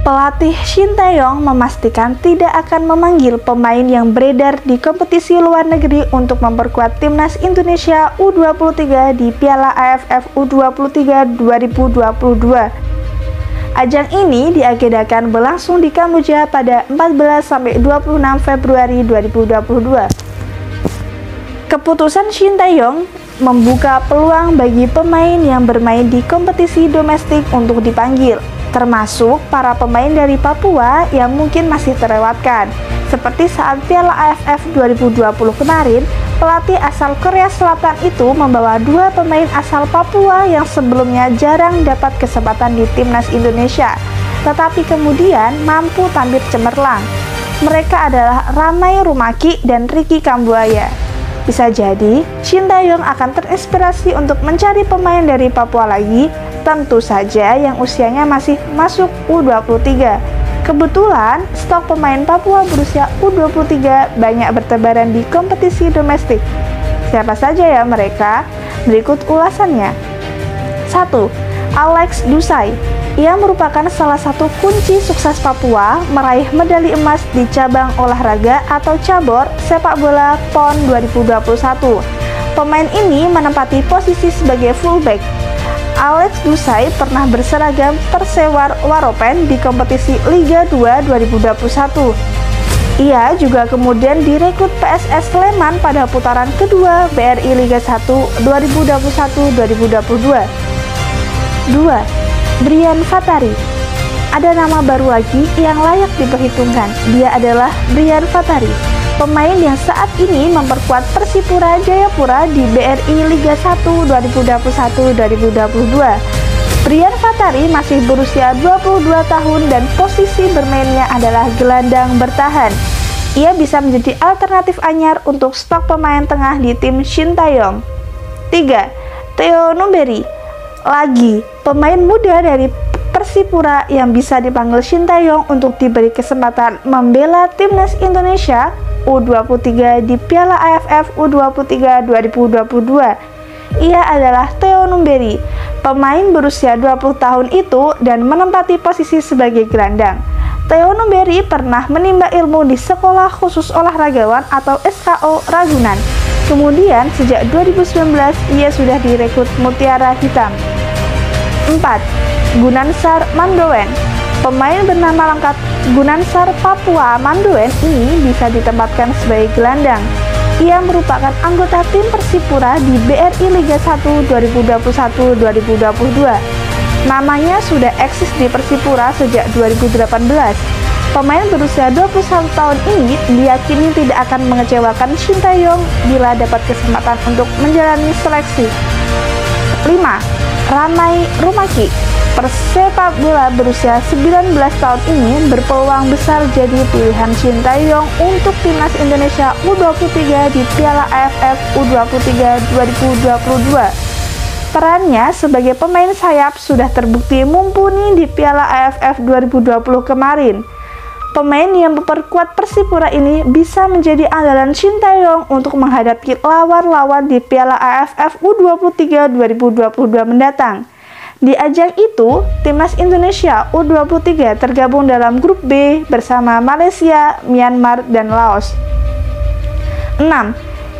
Pelatih Shin Tae-yong memastikan tidak akan memanggil pemain yang beredar di kompetisi luar negeri untuk memperkuat timnas Indonesia U23 di Piala AFF U23 2022. Ajang ini diagendakan berlangsung di Kamboja pada 14-26 Februari 2022. Keputusan Shin Tae-yong membuka peluang bagi pemain yang bermain di kompetisi domestik untuk dipanggil, termasuk para pemain dari Papua yang mungkin masih terlewatkan. Seperti saat Piala AFF 2020 kemarin, pelatih asal Korea Selatan itu membawa dua pemain asal Papua yang sebelumnya jarang dapat kesempatan di timnas Indonesia, tetapi kemudian mampu tampil cemerlang. Mereka adalah Ramai Rumaki dan Ricky Kambuaya. Bisa jadi, Shin Tae-yong akan terinspirasi untuk mencari pemain dari Papua lagi, tentu saja yang usianya masih masuk U23. Kebetulan, stok pemain Papua berusia U23 banyak bertebaran di kompetisi domestik. Siapa saja ya mereka? Berikut ulasannya. 1. Alex Dusai. Ia merupakan salah satu kunci sukses Papua meraih medali emas di cabang olahraga atau cabur sepak bola PON 2021. Pemain ini menempati posisi sebagai fullback. Alex Dusai pernah berseragam Persewar Waropen di kompetisi Liga 2 2021. Ia juga kemudian direkrut PSS Sleman pada putaran kedua BRI Liga 1 2021-2022. 2. Brian Fatari. Ada nama baru lagi yang layak diperhitungkan. Dia adalah Brian Fatari, pemain yang saat ini memperkuat Persipura Jayapura di BRI Liga 1 2021-2022. Brian Fatari masih berusia 22 tahun dan posisi bermainnya adalah gelandang bertahan. Ia bisa menjadi alternatif anyar untuk stok pemain tengah di tim Shin Tae-yong. 3. Theo Numberi. Lagi, pemain muda dari Persipura yang bisa dipanggil Shin Tae-yong untuk diberi kesempatan membela timnas Indonesia U23 di Piala AFF U23 2022. Ia adalah Theo Numberi, pemain berusia 20 tahun itu dan menempati posisi sebagai gelandang. Theo Numberi pernah menimba ilmu di Sekolah Khusus Olahragawan atau SKO Ragunan. Kemudian sejak 2019 ia sudah direkrut Mutiara Hitam. 4. Gunansar Mandoen. Pemain bernama lengkap Gunansar Papua Mandoen ini bisa ditempatkan sebagai gelandang. Ia merupakan anggota tim Persipura di BRI Liga 1 2021-2022. Namanya sudah eksis di Persipura sejak 2018. Pemain berusia 21 tahun ini diyakini tidak akan mengecewakan Shin Tae-yong bila dapat kesempatan untuk menjalani seleksi. 5. Ramai Rumaki. Persepak bola berusia 19 tahun ini berpeluang besar jadi pilihan Shin Tae-yong untuk timnas Indonesia U23 di Piala AFF U23 2022. Perannya sebagai pemain sayap sudah terbukti mumpuni di Piala AFF 2020 kemarin. Pemain yang memperkuat Persipura ini bisa menjadi andalan Shin Tae-yong untuk menghadapi lawan-lawan di Piala AFF U23 2022 mendatang. Di ajang itu, timnas Indonesia U23 tergabung dalam grup B bersama Malaysia, Myanmar, dan Laos. 6.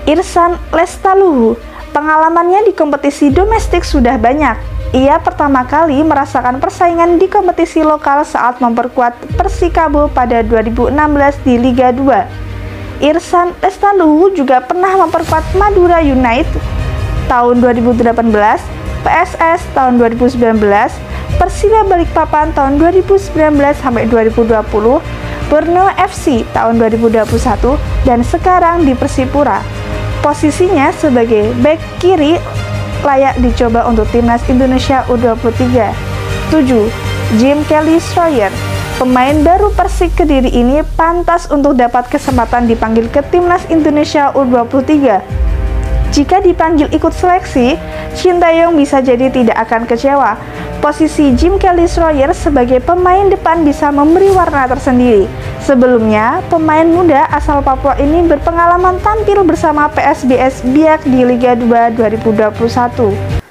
Irsan Lestaluhu. Pengalamannya di kompetisi domestik sudah banyak. Ia pertama kali merasakan persaingan di kompetisi lokal saat memperkuat Persikabo pada 2016 di Liga 2. Irsan Lestaluhu juga pernah memperkuat Madura United tahun 2018, PSS tahun 2019, Persija Balikpapan tahun 2019-2020, Borneo FC tahun 2021, dan sekarang di Persipura. Posisinya sebagai bek kiri layak dicoba untuk timnas Indonesia U23. 7. Jim Kelly Schroyer. Pemain baru Persik Kediri ini pantas untuk dapat kesempatan dipanggil ke timnas Indonesia U23. Jika dipanggil ikut seleksi, Shin Tae-yong bisa jadi tidak akan kecewa. Posisi Jim Kelly Schroyer sebagai pemain depan bisa memberi warna tersendiri. Sebelumnya, pemain muda asal Papua ini berpengalaman tampil bersama PSBS Biak di Liga 2 2021.